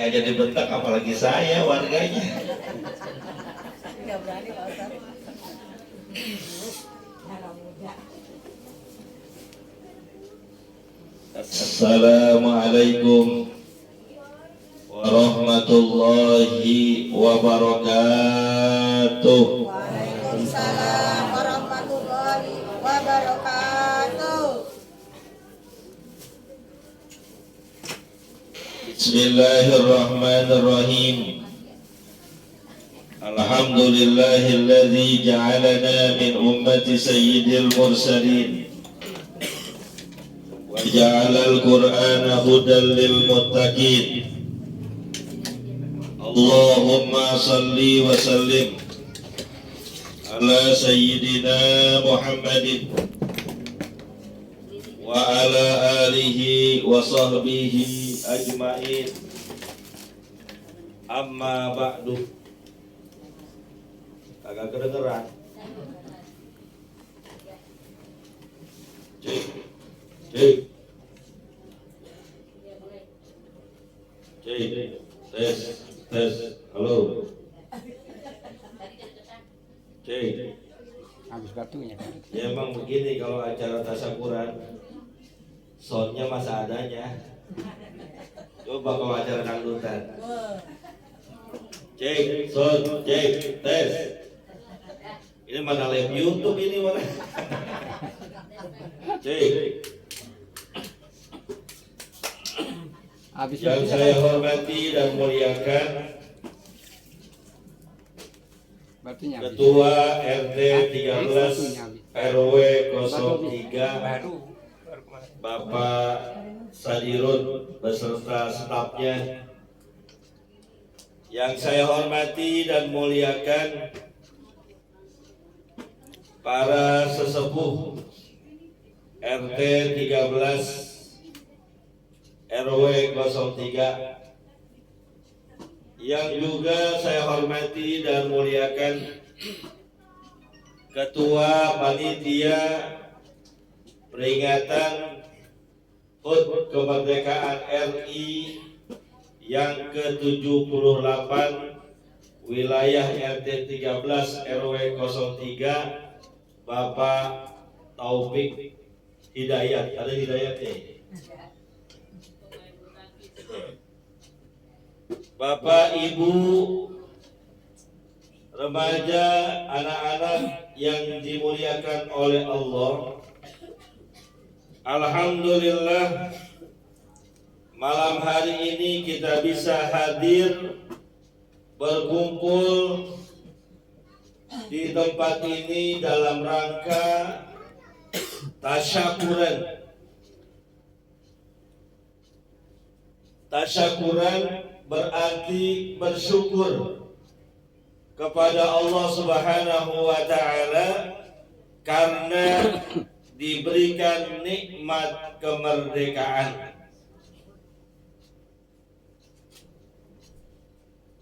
aja dibentak, apalagi saya warganya. Nggak berani Pak Ustaz. Assalamualaikum warahmatullahi wabarakatuh. Waalaikumsalam warahmatullahi wabarakatuh. Bismillahirrahmanirrahim. Alhamdulillahilladzi ja'alana min ummati sayyidil mursalin wa ja'alal qur'ana hudan lil muttaqin. Allahumma salli wa sallim ala sayyidina Muhammadin wa ala alihi wa sahbihi ajma'in. Amma ba'du. Agak kedengeran. Cek. Cek. Cek. Tes. Tes. Halo. Cek. Habis batunya kan. Ya emang begini kalau acara tasyakuran, soundnya masa adanya. Coba kalau acara dangdutan. Cek, sound, cek, tes. Ini mana live YouTube ini mana? Cek. Habis Yang saya hormati dan muliakan batunya. Ketua RT 13 RW 03 Bapak Sadirun beserta stafnya. Yang saya hormati dan muliakan para sesepuh RT 13 RW 03, yang juga saya hormati dan muliakan Ketua Panitia Peringatan HUT Kemerdekaan RI yang ke-78 wilayah RT 13 RW 03, Bapak Taufik Hidayat. Ada Hidayatnya? Bapak, Ibu, remaja, anak-anak yang dimuliakan oleh Allah. Alhamdulillah, malam hari ini kita bisa hadir berkumpul di tempat ini dalam rangka tasyakuran. Tasyakuran berarti bersyukur kepada Allah Subhanahu wa Ta'ala karena diberikan nikmat kemerdekaan.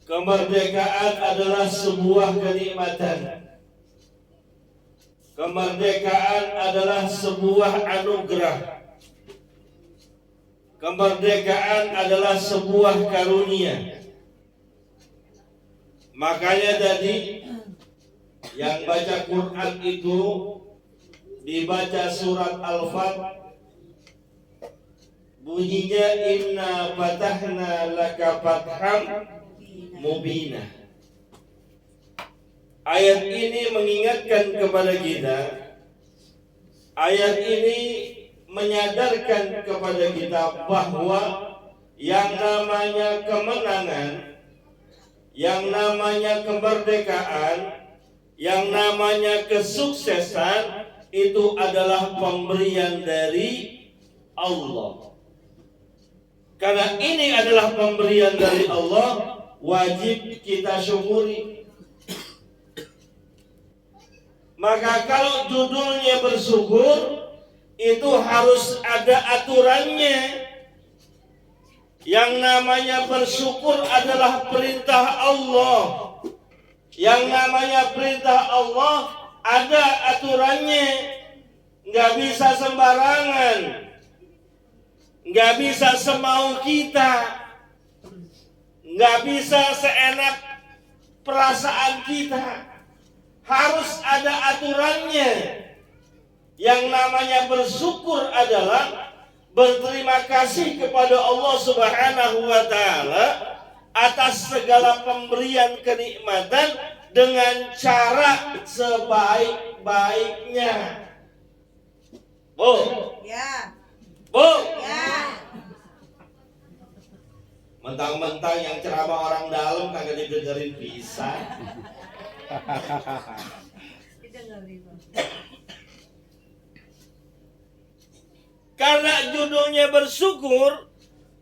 Kemerdekaan adalah sebuah kenikmatan. Kemerdekaan adalah sebuah anugerah. Kemerdekaan adalah sebuah karunia. Makanya tadi yang baca Quran itu dibaca surat Al-Fat, bunyinya inna fatahna laka fatham mubina. Ayat ini mengingatkan kepada kita, ayat ini menyadarkan kepada kita bahwa yang namanya kemenangan, yang namanya kemerdekaan, yang namanya kesuksesan itu adalah pemberian dari Allah. Karena ini adalah pemberian dari Allah, wajib kita syukuri. Maka kalau judulnya bersyukur, itu harus ada aturannya. Yang namanya bersyukur adalah perintah Allah. Yang namanya perintah Allah ada aturannya. Nggak bisa sembarangan, nggak bisa semau kita, nggak bisa seenak perasaan kita. Harus ada aturannya. Yang namanya bersyukur adalah berterima kasih kepada Allah Subhanahu wa taala atas segala pemberian kenikmatan dengan cara sebaik-baiknya. Bu. Ya. Bu. Ya. Mentang-mentang yang ceramah orang dalam kagak didengerin bisa. Karena judulnya bersyukur,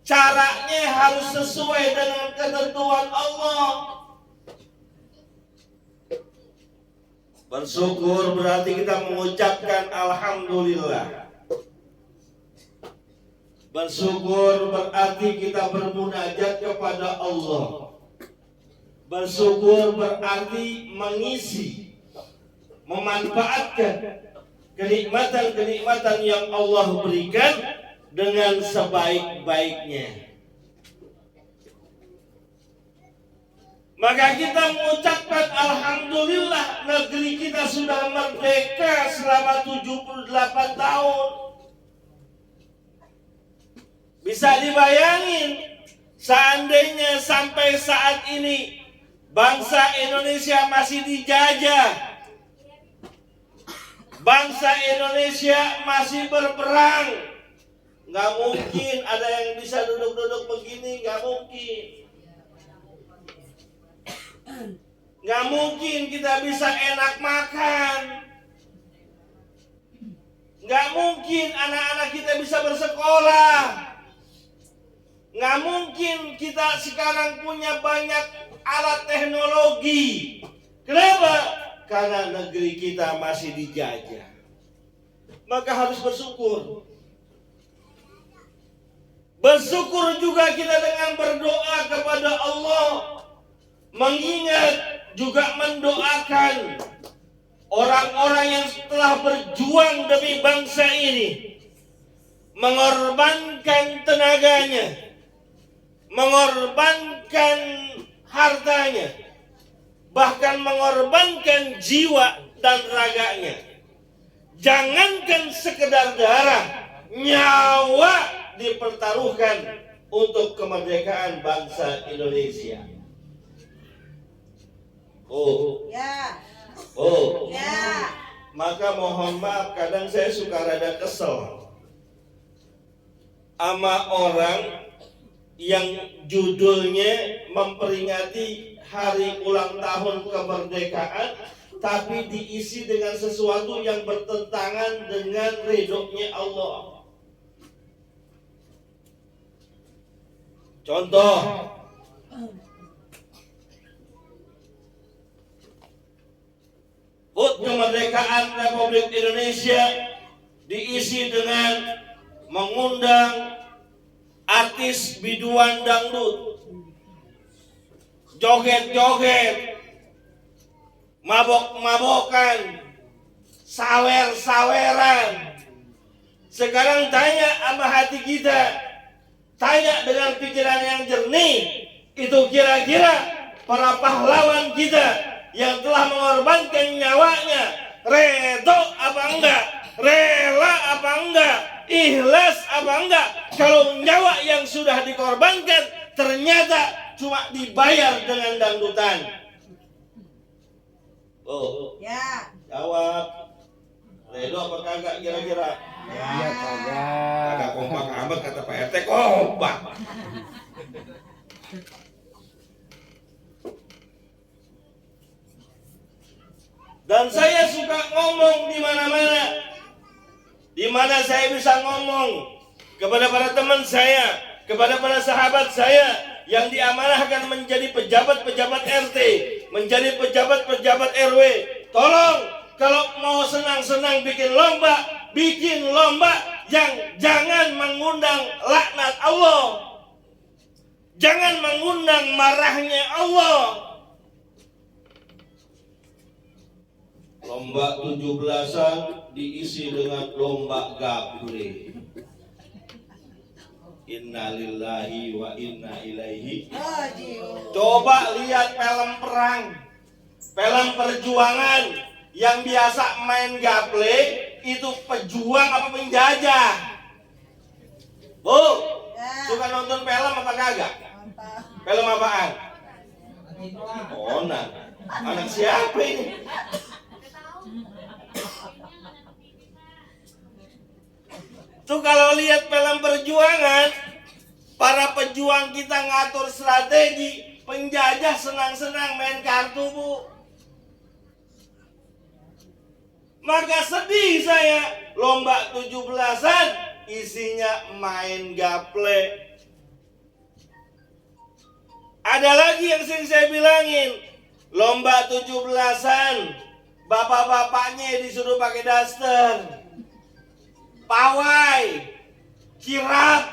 caranya harus sesuai dengan ketentuan Allah. Bersyukur berarti kita mengucapkan alhamdulillah. Bersyukur berarti kita bermunajat kepada Allah. Bersyukur berarti mengisi, memanfaatkan kenikmatan-kenikmatan yang Allah berikan dengan sebaik-baiknya. Maka kita mengucapkan alhamdulillah, negeri kita sudah merdeka selama 78 tahun. Bisa dibayangin seandainya sampai saat ini bangsa Indonesia masih dijajah, bangsa Indonesia masih berperang, nggak mungkin ada yang bisa duduk-duduk begini, nggak mungkin. Nggak mungkin kita bisa enak makan, nggak mungkin anak-anak kita bisa bersekolah, nggak mungkin kita sekarang punya banyak alat teknologi. Kenapa? Karena negeri kita masih dijajah. Maka harus bersyukur. Bersyukur juga kita dengan berdoa kepada Allah. Mengingat juga mendoakan orang-orang yang telah berjuang demi bangsa ini, mengorbankan tenaganya, mengorbankan hartanya, bahkan mengorbankan jiwa dan raganya. Jangankan sekedar darah, nyawa dipertaruhkan untuk kemerdekaan bangsa Indonesia. Oh, Ya. oh, Ya. maka mohon maaf, kadang saya suka rada kesel sama orang yang judulnya memperingati hari ulang tahun kemerdekaan, tapi diisi dengan sesuatu yang bertentangan dengan ridhonya Allah. Contoh, HUT kemerdekaan Republik Indonesia diisi dengan mengundang artis biduan dangdut, joget-joget, mabok-mabokan, sawer-saweran. Sekarang tanya sama hati kita, tanya dengan pikiran yang jernih, itu kira-kira para pahlawan kita yang telah mengorbankan nyawanya, redo apa enggak, rela apa enggak, ikhlas apa enggak, kalau nyawa yang sudah dikorbankan ternyata cuma dibayar dengan dangdutan? Oh, Ya. jawab. Redo apa kagak kira-kira? Iya kagak. Kagak kompak amat kata Pak RT, kompak. Dan saya suka ngomong di mana-mana, di mana saya bisa ngomong kepada para teman saya, kepada para sahabat saya yang diamanahkan menjadi pejabat-pejabat RT, menjadi pejabat-pejabat RW. Tolong, kalau mau senang-senang bikin lomba yang jangan mengundang laknat Allah, jangan mengundang marahnya Allah. Lomba 17-an diisi dengan lomba gaple. Innalillahi wa inna ilaihi. Haji Coba lihat film perang, film perjuangan yang biasa main gaple itu pejuang apa penjajah? Bu, Ya. suka nonton film apa kagak? Mantap. Film apaan? Oh, nah. Anak siapa ini? Tuh kalau lihat film perjuangan, para pejuang kita ngatur strategi, penjajah senang-senang main kartu, Bu. Maka sedih saya, lomba 17-an isinya main gaple. Ada lagi yang sering saya bilangin, lomba 17-an bapak-bapaknya disuruh pakai daster, pawai, kirap,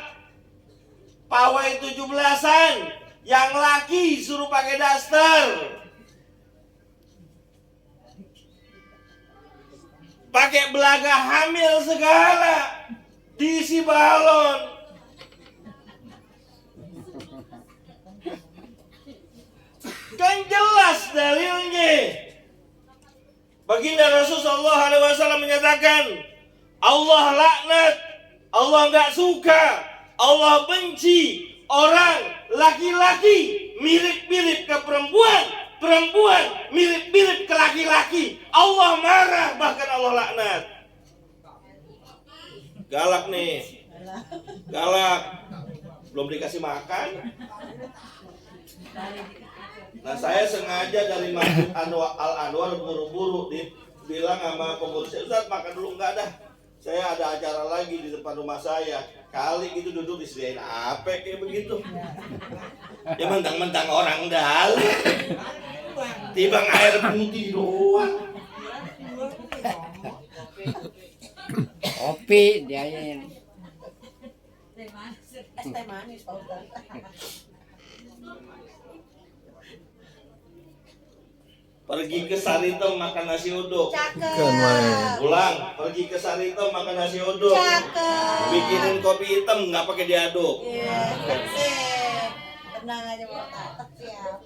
pawai 17-an yang laki suruh pakai daster, pakai belaga hamil segala, diisi balon. Kan jelas dalilnya. Baginda Rasulullah SAW menyatakan, Allah laknat, Allah nggak suka, Allah benci orang laki-laki mirip-mirip ke perempuan, perempuan mirip-mirip ke laki-laki. Allah marah, bahkan Allah laknat. Galak nih, galak. Belum dikasih makan. Nah, saya sengaja dari Masjid Al-Anwar buru-buru bilang sama pengurusnya, Ustaz makan dulu, enggak dah. Saya ada acara lagi di depan rumah saya. Kali gitu duduk disediain apa kayak begitu. Ya mentang-mentang orang dalam. Tibang air putih doang. Kopi dia yang Es teh manis, Pak Ustaz. Pergi ke Saritem makan nasi uduk. Cakep. Pulang, pergi ke Saritem makan nasi uduk. Cakep. Bikinin kopi hitam nggak pakai diaduk. Iya, sip. Tenang aja, Pak. Tetap siap.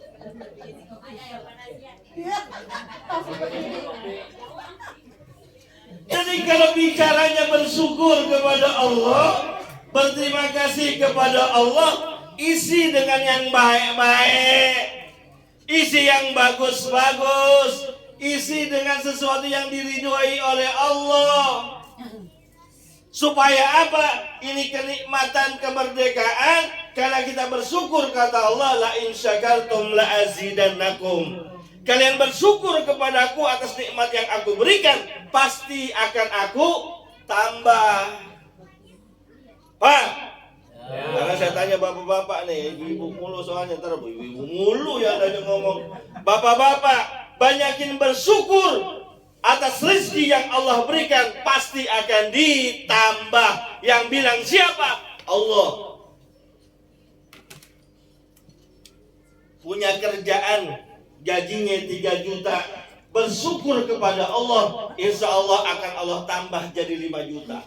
Jadi kalau bicaranya bersyukur kepada Allah, berterima kasih kepada Allah, isi dengan yang baik-baik. Isi yang bagus-bagus, isi dengan sesuatu yang diridhoi oleh Allah. Supaya apa? Ini kenikmatan kemerdekaan karena kita bersyukur, kata Allah, la in syakartum la azidannakum. Kalian bersyukur kepadaku atas nikmat yang aku berikan, pasti akan aku tambah. Pak, karena saya tanya bapak-bapak nih, ibu-ibu mulu soalnya, ntar ibu-ibu mulu yang ada ngomong. Bapak-bapak, banyakin bersyukur atas rezeki yang Allah berikan, pasti akan ditambah. Yang bilang siapa? Allah. Punya kerjaan, gajinya 3 juta, bersyukur kepada Allah, insya Allah akan Allah tambah jadi 5 juta.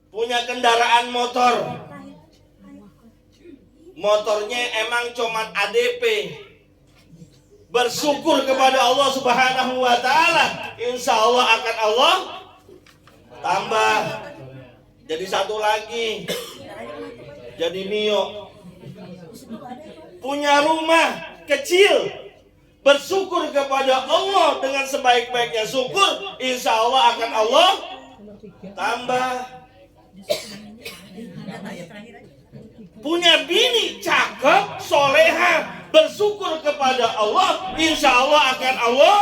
Punya kendaraan motor, motornya emang cuman ADP, bersyukur kepada Allah Subhanahu wa Ta'ala, insya Allah akan Allah tambah jadi 1 lagi, jadi Mio. Punya rumah kecil, bersyukur kepada Allah dengan sebaik-baiknya syukur, insya Allah akan Allah tambah. Punya bini cakep, soleha, bersyukur kepada Allah, insya Allah akan Allah.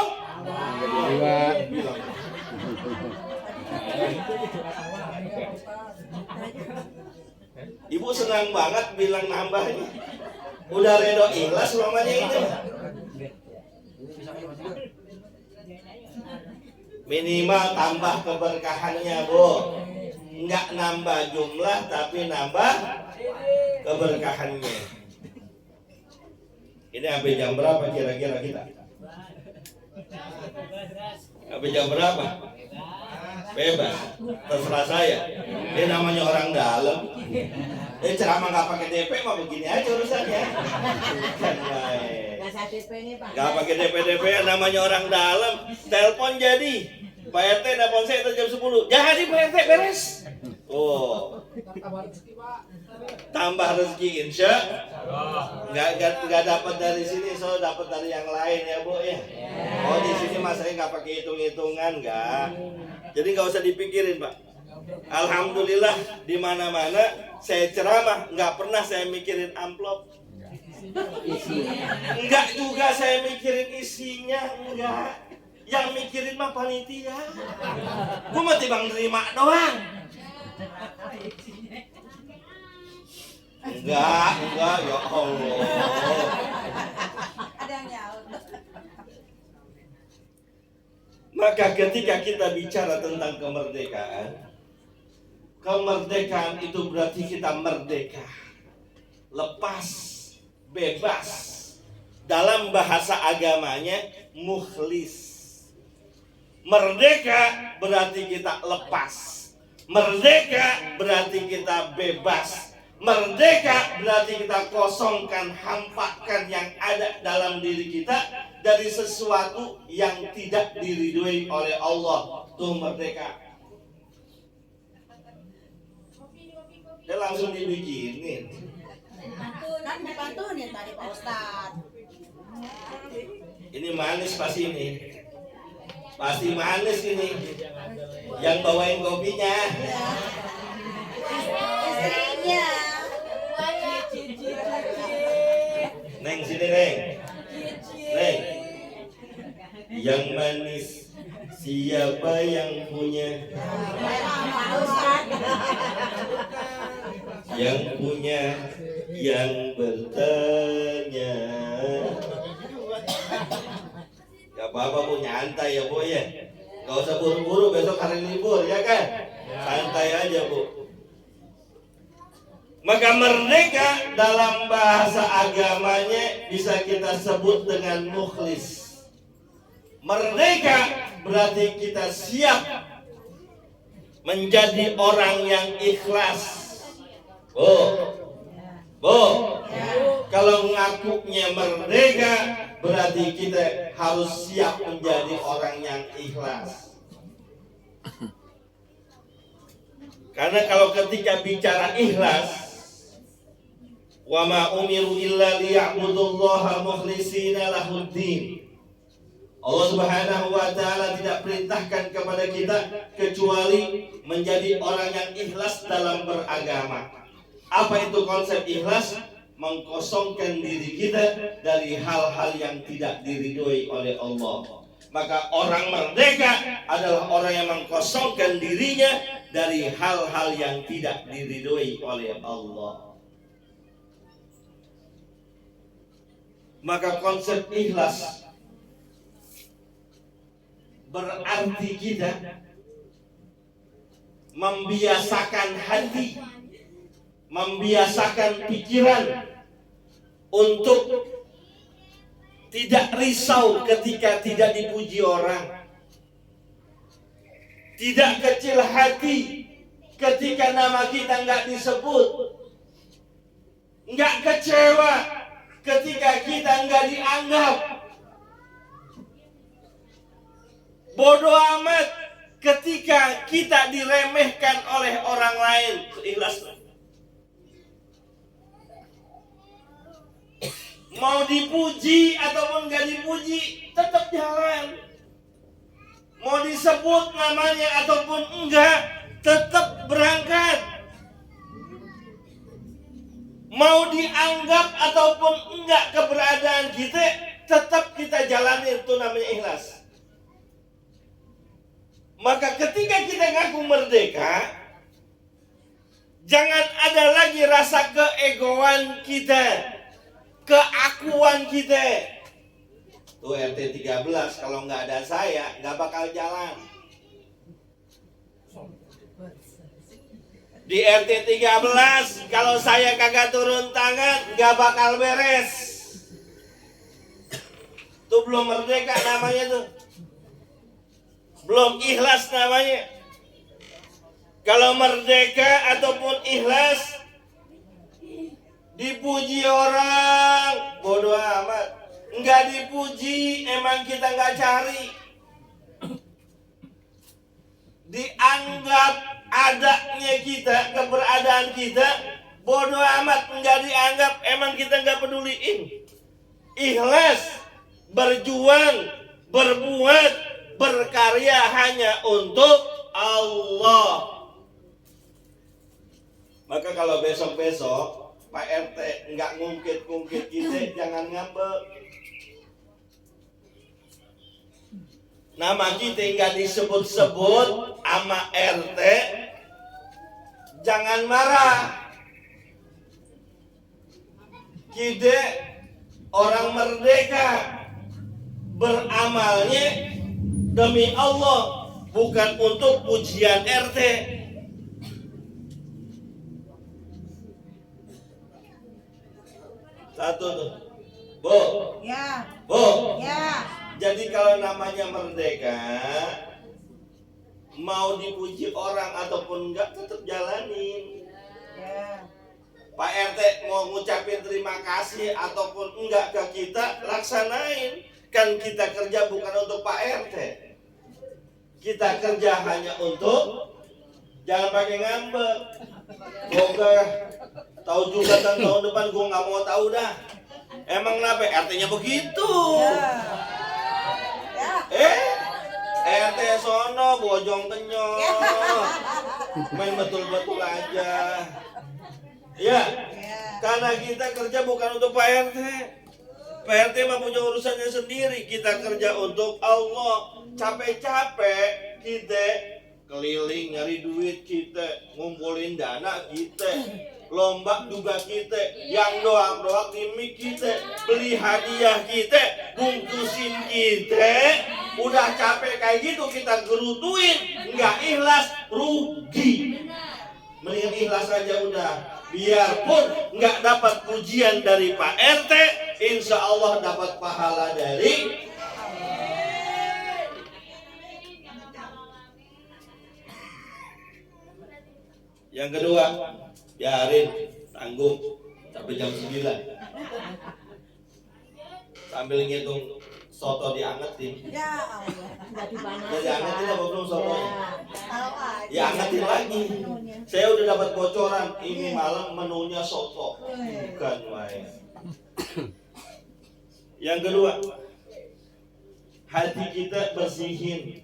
Ibu senang banget bilang nambahnya. Udah redo ikhlas mamanya itu. Minimal tambah keberkahannya, Bu. Enggak nambah jumlah tapi nambah keberkahannya. Ini sampai jam berapa kira-kira kita? Sampai jam berapa? Bebas, terserah saya. Ini namanya orang dalam. Ceramah nggak pakai DP mah begini aja urusannya. Kan baik. Nggak sakit nih Pak. Nggak pakai DP namanya orang dalam. Telepon jadi. Pak RT nelpon saya itu jam 10. Jadi Pak RT beres. Oh. Tambah rezeki insya. Nggak dapat dari sini, so dapat dari yang lain ya Bu ya. Oh di sini mas saya nggak pakai hitung-hitungan nggak. Jadi nggak usah dipikirin Pak. Alhamdulillah di mana-mana saya ceramah nggak pernah saya mikirin amplop. Enggak juga saya mikirin isinya, enggak. Yang mikirin mah panitia. Gua mah timbang nerima doang. Enggak, ya Allah. Ada yang nyaut. Maka ketika kita bicara tentang kemerdekaan itu berarti kita merdeka, lepas, bebas. Dalam bahasa agamanya mukhlis. Merdeka berarti kita lepas. Merdeka berarti kita bebas. Merdeka berarti kita kosongkan, hampakan yang ada dalam diri kita dari sesuatu yang tidak diridhoi oleh Allah. Tuh merdeka. Dia langsung dibikinin. Kan dipantunin tadi Pak Ustadz. Ini manis pasti ini. Pasti manis ini. Yang bawain kopinya. Istrinya. Neng sini Neng. Neng. Yang manis siapa yang punya? Pak Ustadz. Yang punya yang bertanya. Gak apa-apa Bu, nyantai ya Bu ya. Gak usah buru-buru, besok hari libur ya kan. Santai aja Bu. Maka merdeka dalam bahasa agamanya bisa kita sebut dengan mukhlis. Merdeka berarti kita siap menjadi orang yang ikhlas. Bu, kalau ngakunya merdeka berarti kita harus siap menjadi orang yang ikhlas. Karena kalau ketika bicara ikhlas, wa ma umiru illa liya'budullaha mukhlishina lahuddin. Allah Subhanahu wa taala tidak perintahkan kepada kita kecuali menjadi orang yang ikhlas dalam beragama. Apa itu konsep ikhlas? Mengkosongkan diri kita dari hal-hal yang tidak diridhoi oleh Allah. Maka orang merdeka adalah orang yang mengkosongkan dirinya dari hal-hal yang tidak diridhoi oleh Allah. Maka konsep ikhlas berarti kita membiasakan hati, membiasakan pikiran untuk tidak risau ketika tidak dipuji orang, tidak kecil hati ketika nama kita nggak disebut, nggak kecewa ketika kita nggak dianggap, bodoh amat ketika kita diremehkan oleh orang lain. Ikhlas. Mau dipuji ataupun nggak dipuji, tetap jalan. Mau disebut namanya ataupun enggak, tetap berangkat. Mau dianggap ataupun enggak keberadaan kita, tetap kita jalani. Itu namanya ikhlas. Maka ketika kita ngaku merdeka, jangan ada lagi rasa keegoan kita, keakuan kita. Tuh RT 13 kalau nggak ada saya nggak bakal jalan. Di RT 13 kalau saya kagak turun tangan nggak bakal beres. Tuh belum merdeka namanya tuh. Belum ikhlas namanya. Kalau merdeka ataupun ikhlas Dipuji orang, bodoh amat. Nggak dipuji, emang kita nggak cari. Dianggap adanya kita, keberadaan kita, bodoh amat. Nggak dianggap, emang kita nggak peduliin. Ikhlas, berjuang, berbuat, berkarya hanya untuk Allah. Maka kalau besok-besok Pak RT nggak ngungkit-ngungkit kita, jangan ngambek. Nama kita nggak disebut-sebut sama RT, jangan marah. Kita orang merdeka, beramalnya demi Allah, bukan untuk pujian RT. Satu tuh, Bu. Ya. Bu. Ya. Jadi kalau namanya merdeka, mau dipuji orang ataupun enggak tetap jalanin. Ya. Pak RT mau ngucapin terima kasih ataupun enggak ke kita, laksanain. Kan kita kerja bukan untuk Pak RT. Kita kerja hanya untuk, jangan pakai ngambek. Oke, tahu juga kan tahun depan gue nggak mau tahu dah. Emang kenapa RT-nya begitu? Ya. RT sono bojong kenyot. Main betul-betul aja. Ya, karena kita kerja bukan untuk Pak RT. Pak RT mah punya urusannya sendiri. Kita kerja untuk Allah. Capek-capek kita keliling nyari duit, kita ngumpulin dana, kita lomba juga kita, yang doak-doak timik kita, beli hadiah kita, bungkusin kita. Udah capek kayak gitu kita gerutuin, nggak ikhlas, rugi. Mendingan ikhlas aja udah. Biarpun nggak dapat pujian dari Pak RT, insya Allah dapat pahala dari. Yang kedua, biarin, tanggung sampai jam 9. Sambil ngitung soto diangetin. Ya Allah. Udah diangetin apa belum sotonya? Tahu aja. Ya angetin lagi. Saya udah dapat bocoran, ini malam menunya soto. Bukan main. Yang kedua, hati kita bersihin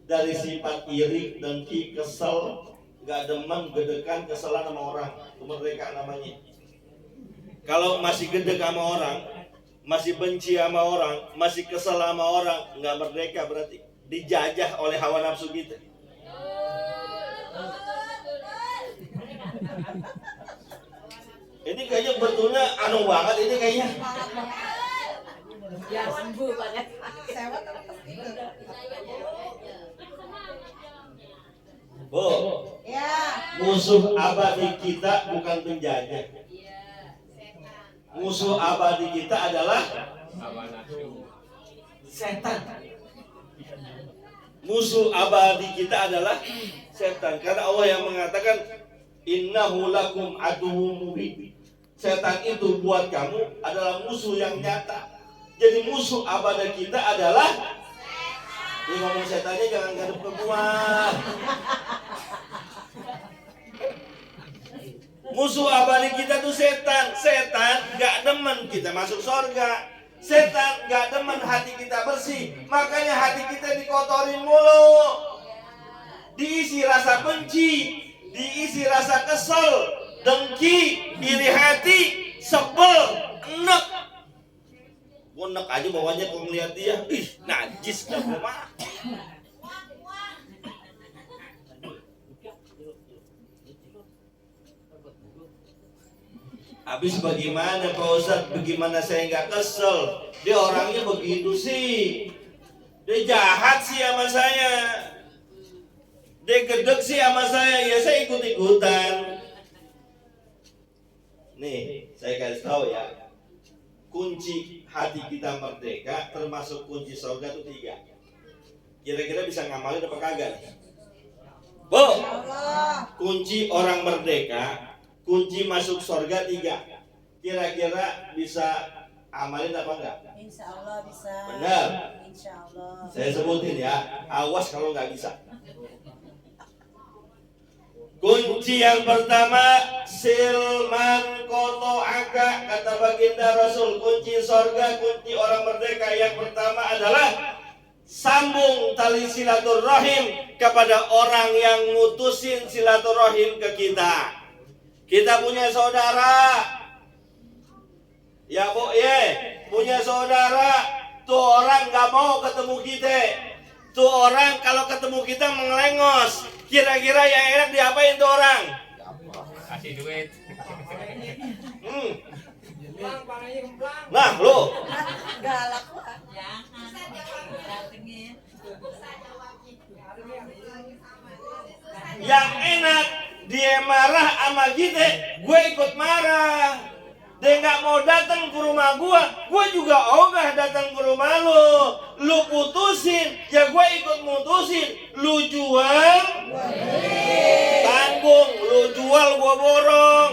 dari sifat iri, dengki, kesel, gak demen, gedekan, keselan sama orang. Itu merdeka namanya. Kalau masih gedek sama orang, masih benci sama orang, masih kesel sama orang, nggak merdeka berarti. Dijajah oleh hawa nafsu kita. Ini kayaknya betulnya anu banget ini kayaknya. Ya sembuh banget. Sewot apa itu? Bu, Ya. musuh abadi kita bukan penjajah. Musuh abadi kita adalah setan. Musuh abadi kita adalah setan. Karena Allah yang mengatakan innahu lakum aduwwum mubin. Setan itu buat kamu adalah musuh yang nyata. Jadi musuh abadi kita adalah, ini ngomong setannya jangan ngadep ke gua. Musuh abadi kita tuh setan. Setan gak demen kita masuk surga. Setan gak demen hati kita bersih. Makanya hati kita dikotorin mulu. Diisi rasa benci, diisi rasa kesel, dengki, iri hati, sebel, enek. Enek aja bawahnya kalau ngeliat dia, ih najis dah mah. Habis bagaimana Pak Ustadz? Bagaimana saya nggak kesel? Dia orangnya begitu sih. Dia jahat sih sama saya. Dia gedek sih sama saya. Ya saya ikut-ikutan. Nih, saya kasih tahu ya. Kunci hati kita merdeka, termasuk kunci surga itu 3. Kira-kira bisa ngamalin apa kagak? Bu, kunci orang merdeka, kunci masuk surga 3. kira-kira bisa amalin apa enggak? Insya Allah bisa. Benar. Insya Allah. Saya sebutin ya, awas kalau nggak bisa. Kunci yang pertama, silman koto aka, kata baginda Rasul. Kunci sorga, kunci orang merdeka yang pertama adalah sambung tali silaturahim kepada orang yang mutusin silaturahim ke kita. Kita punya saudara, ya bu, punya saudara. Tuh orang nggak mau ketemu kita. Tuh orang kalau ketemu kita mengelengos. Kira-kira yang enak diapain tuh orang? Kasih duit. Nah lo, Galak Pak. Datengin. yang enak dia marah sama kita, gue ikut marah. Dia nggak mau datang ke rumah gue juga ogah datang ke rumah lo. Lu putusin, ya gue ikut mutusin. Lu jual, tanggung. Lu jual, gue borong.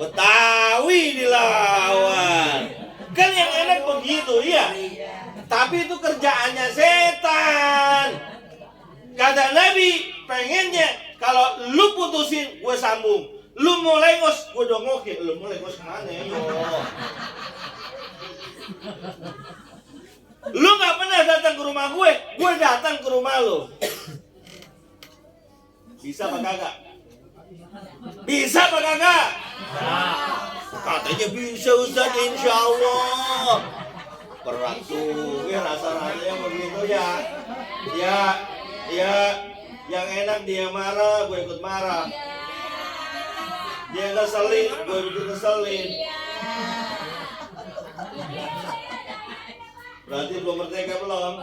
Betawi dilawan. Kan yang enak begitu, iya. Tapi itu kerjaannya setan. Kata Nabi, pengennya kalau lu putusin, gue sambung. Lu mau lengos, gue dongokin. Lu mau lengos kemana ya? Lu gak pernah datang ke rumah gue datang ke rumah lu. Bisa apa kagak? Bisa apa kagak? Katanya bisa Ustaz, insya Allah. Berat tuh, rasa-rasanya begitu ya. Ya, yang enak dia marah, gue ikut marah. Dia ngeselin, gue ikut ngeselin. Berarti belum merdeka belum?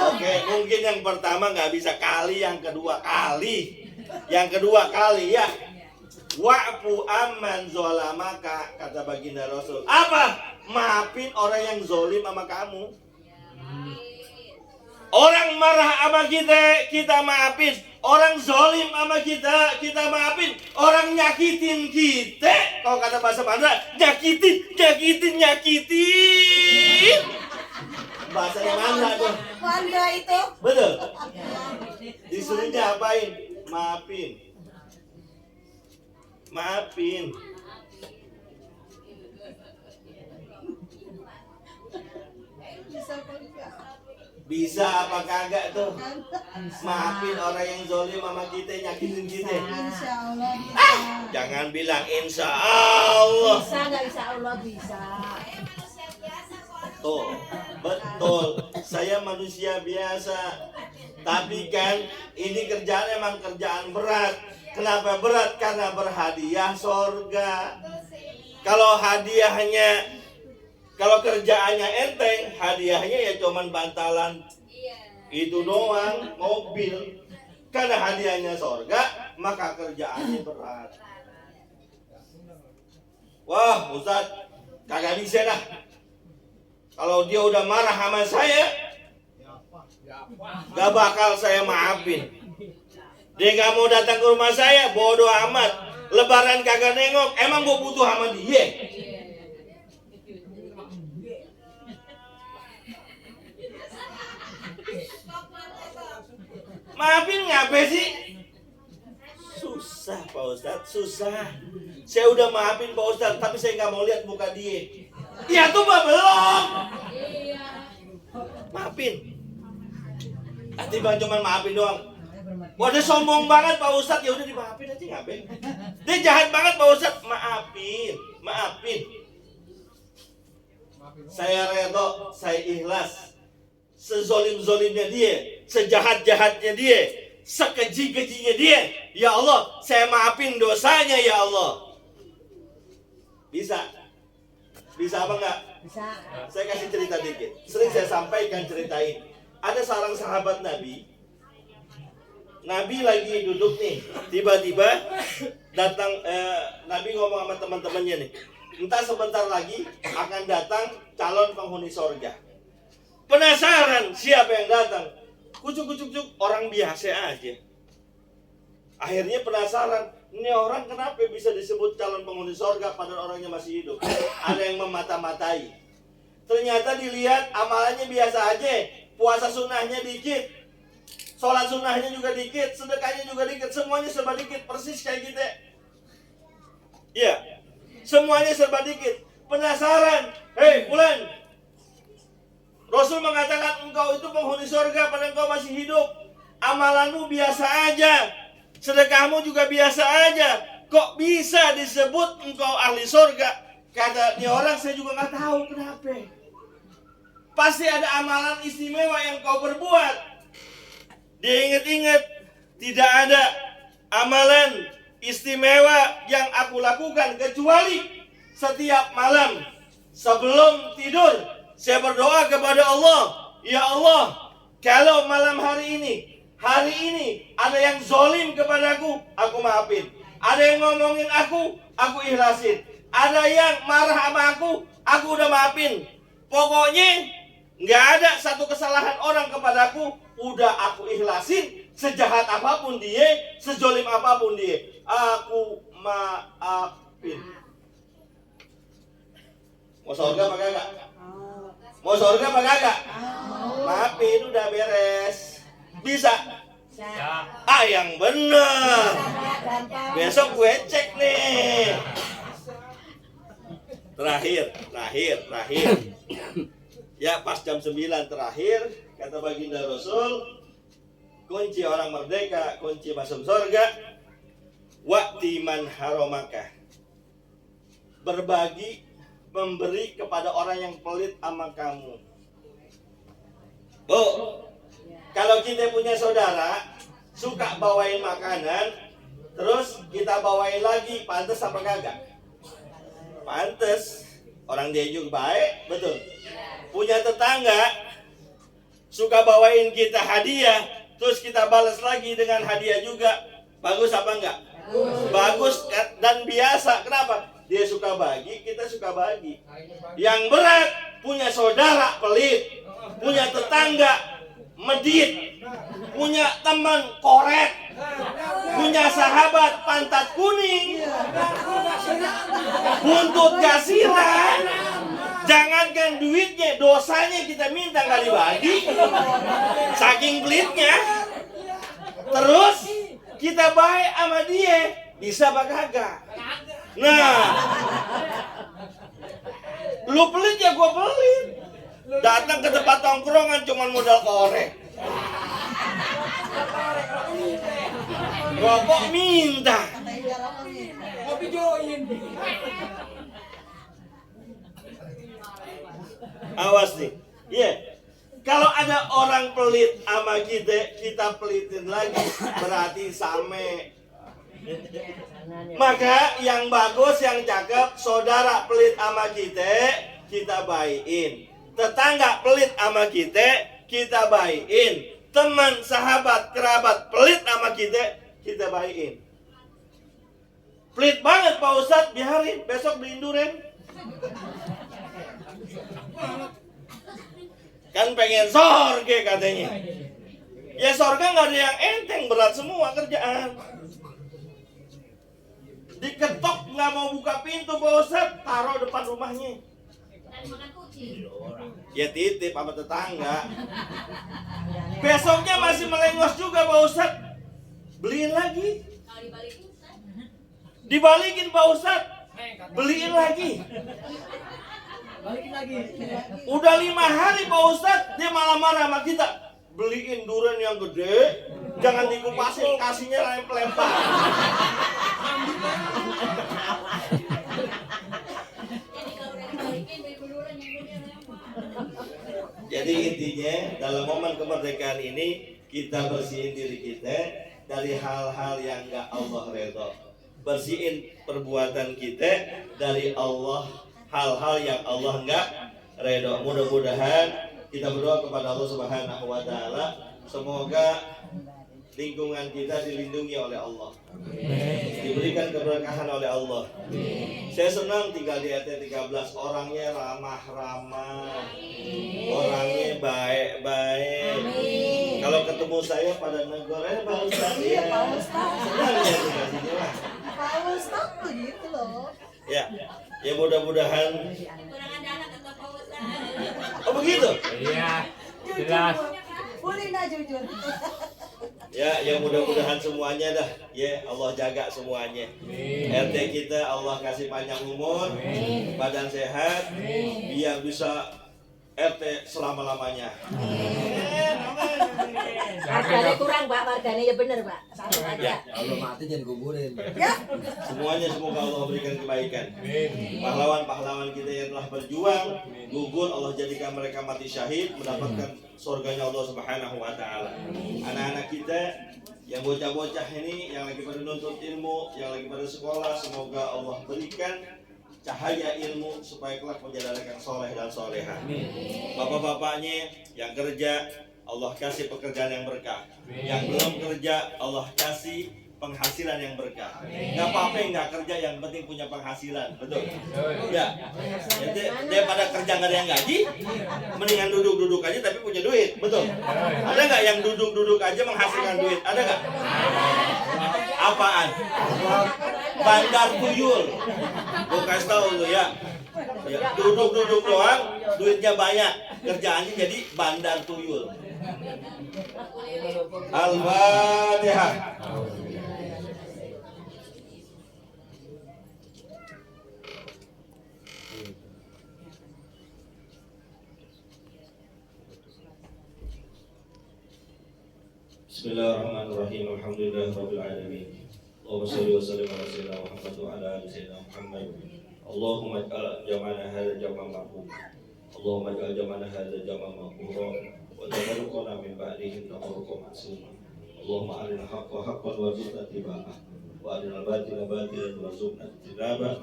Oke, mungkin yang pertama nggak bisa kali, yang kedua kali. Yang kedua kali ya. Wa'fu amman zolamaka, kata baginda Rasul. Apa? Maafin orang yang zolim sama kamu. Orang marah sama kita maafin. Orang zolim sama kita maafin. Orang nyakitin kita, kalau kata bahasa Madura, nyakitin. Bahasanya mana tuh? Wanda itu. Betul. Disuruhnya apain? Maafin. Bisa apa kagak tuh? Maafin orang yang zolim sama kita, nyakitin kita. Insya Allah bisa. Jangan bilang insya Allah. Bisa nggak insya Allah bisa. Tuh, betul. Saya manusia biasa. Tapi kan ini kerjaan emang kerjaan berat. Kenapa berat? Karena berhadiah sorga. Kalau hadiahnya, kalau kerjaannya enteng, hadiahnya ya cuman bantalan itu doang, mobil. Karena hadiahnya sorga, maka kerjaannya berat. Wah, Ustaz, kagak bisa dah. Kalau dia udah marah sama saya, gak bakal saya maafin. Dia gak mau datang ke rumah saya, bodoh amat. Lebaran kagak nengok, emang gue butuh sama dia. Maafin ngapain sih? Susah Pak Ustadz, susah. Saya udah maafin Pak Ustadz, tapi saya gak mau lihat muka dia. Ya tuh belum. Maafin. Nanti bang cuma maafin doang. Wah dia sombong banget Pak Ustadz, ya udah dimaafin aja ngapain? Dia jahat banget Pak Ustadz, maafin. Saya redo, saya ikhlas. Sezolim-zolimnya dia, sejahat-jahatnya dia, sekeji-kejinya dia. Ya Allah, saya maafin dosanya ya Allah. Bisa apa enggak? Bisa. Saya kasih cerita dikit. Sering saya sampaikan ceritain. Ada seorang sahabat Nabi. Nabi lagi duduk nih. Tiba-tiba datang Nabi ngomong sama teman-temannya nih. Entah sebentar lagi akan datang calon penghuni sorga. Penasaran siapa yang datang? Kucuk-kucuk orang biasa aja. Akhirnya penasaran. Ini orang kenapa bisa disebut calon penghuni sorga padahal orangnya masih hidup? Ada yang memata-matai. Ternyata dilihat amalannya biasa aja, puasa sunnahnya dikit, sholat sunnahnya juga dikit, sedekahnya juga dikit, semuanya serba dikit, persis kayak kita. Iya, semuanya serba dikit. Penasaran, hei Fulan, Rasul mengatakan engkau itu penghuni surga padahal engkau masih hidup. Amalanmu biasa aja, sedekahmu juga biasa aja. Kok bisa disebut engkau ahli surga? Kata dia orang, saya juga nggak tahu kenapa. Pasti ada amalan istimewa yang kau perbuat. Dia ingat-ingat, tidak ada amalan istimewa yang aku lakukan kecuali setiap malam sebelum tidur saya berdoa kepada Allah, ya Allah, kalau malam hari ini ada yang zolim kepadaku, aku maafin. Ada yang ngomongin aku ikhlasin. Ada yang marah sama aku udah maafin. Pokoknya nggak ada satu kesalahan orang kepadaku, udah aku ikhlasin. Sejahat apapun dia, sezolim apapun dia, aku maafin. Mau surga apa kagak? Mau surga apa kagak? Maafin, udah beres. Bisa? Ya. Yang bener. Besok gue cek nih. Terakhir. Ya pas jam 9 terakhir, kata baginda Rasul, kunci orang merdeka, kunci masuk surga, wa'ti man haramaka. Berbagi, memberi kepada orang yang pelit sama kamu. Bu, kalau kita punya saudara suka bawain makanan, terus kita bawain lagi, pantas apa kagak? Pantas. Orang dia juga baik, betul. Punya tetangga suka bawain kita hadiah, terus kita balas lagi dengan hadiah juga, bagus apa enggak? Bagus dan biasa. Kenapa? Dia suka bagi, kita suka bagi. Yang berat, punya saudara pelit, punya tetangga medit, punya teman koret, punya sahabat pantat kuning, buntut kasiran. Jangankan duitnya, dosanya kita minta kali bagi, saking pelitnya. Terus kita baik sama dia, bisa apa kagak? Nah, lu pelit ya gua pelit. Datang ke tempat tongkrongan cuman modal korek, rokok minta, Kopi join. awas nih. Iya, kalau ada orang pelit sama kita pelitin lagi, berarti sama. Maka yang bagus, yang cakep, saudara pelit sama kita baikin. Tetangga pelit sama kita baikin. Teman, sahabat, kerabat pelit sama kita baikin. Pelit banget Pak Ustadz, biarin, besok beliin durian. Kan pengen sorga katanya. Ya sorga nggak ada yang enteng, berat semua kerjaan. Diketok nggak mau buka pintu Pak Ustadz, taruh depan rumahnya. Ya titip sama tetangga. Besoknya masih melengos juga Pak Ustadz, beliin lagi. Dibalikin Pak Ustadz, beliin lagi. Udah 5 hari Pak Ustadz, dia malah marah sama kita. Beliin durian yang gede, jangan dikupasin, kasihnya lempar. Jadi intinya dalam momen kemerdekaan ini kita bersihin diri kita dari hal-hal yang gak Allah redha. Bersihin perbuatan kita dari hal-hal yang Allah enggak redha. Mudah-mudahan kita berdoa kepada Allah Subhanahu wa taala, semoga lingkungan kita dilindungi oleh Allah. Diberikan keberkahan oleh Allah. Saya senang tinggal di RT 13, orangnya ramah-ramah. Orangnya baik-baik. Kalau ketemu saya pada negor, Pak Ustadz ya. Senang ya tinggal sini lah. Ustaz begitu loh. Ya, ya mudah-mudahan. Oh begitu? Iya. Jujur, Jelas. boleh nak jujur. Ya mudah-mudahan semuanya dah. Ya Allah jaga semuanya. RT kita Allah kasih panjang umur, badan sehat, biar bisa RT selama-lamanya. Harganya kurang Pak, harganya ya bener Pak. Satu Ya. aja. Kalau mati jangan kuburin. Ya. Semuanya semoga Allah berikan kebaikan. Pahlawan-pahlawan kita yang telah berjuang, gugur Allah jadikan mereka mati syahid, mendapatkan surganya Allah Subhanahu wa taala. Anak-anak kita yang bocah-bocah ini yang lagi pada nuntut ilmu, yang lagi pada sekolah, semoga Allah berikan cahaya ilmu supaya kelak menjadi anak yang soleh dan soleha. Bapak-bapaknya yang kerja, Allah kasih pekerjaan yang berkah. Yang belum kerja, Allah kasih penghasilan yang berkah. Gak apa-apa yang gak kerja, yang penting punya penghasilan. Betul? Ya. Jadi daripada kerja gak ada yang gaji, mendingan duduk-duduk aja tapi punya duit. Betul? Ada gak yang duduk-duduk aja menghasilkan duit? Ada gak? Apaan? Bandar tuyul. Gue kasih tau lu ya. Duduk-duduk doang, duitnya banyak. Kerjaannya jadi bandar tuyul. Al-Fatihah. Bismillahirrahmanirrahim. Alhamdulillahirabbil alamin. Allahumma shalli wa sallim ala sayyidina Muhammad wa ala ali sayyidina Muhammad. Allahumma ij'al jam'ana hadza jam'an marhuma. Allahumma ij'al jam'ana hadza jam'an maghfura wa tabarraqna min ba'dihi tabarrukan ma'suma. Allahumma arina haqqa haqqan warzuqna ittiba'ah wa arina al-batila batilan warzuqna ijtinabah.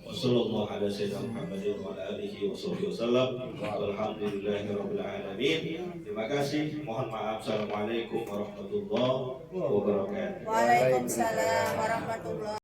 Wa sallallahu ala sayyidina Muhammadin wa ala alihi wa sahbihi wasallam. Walhamdulillahirabbil alamin. Terima kasih. Mohon maaf. Assalamualaikum warahmatullahi wabarakatuh. Waalaikumsalam warahmatullahi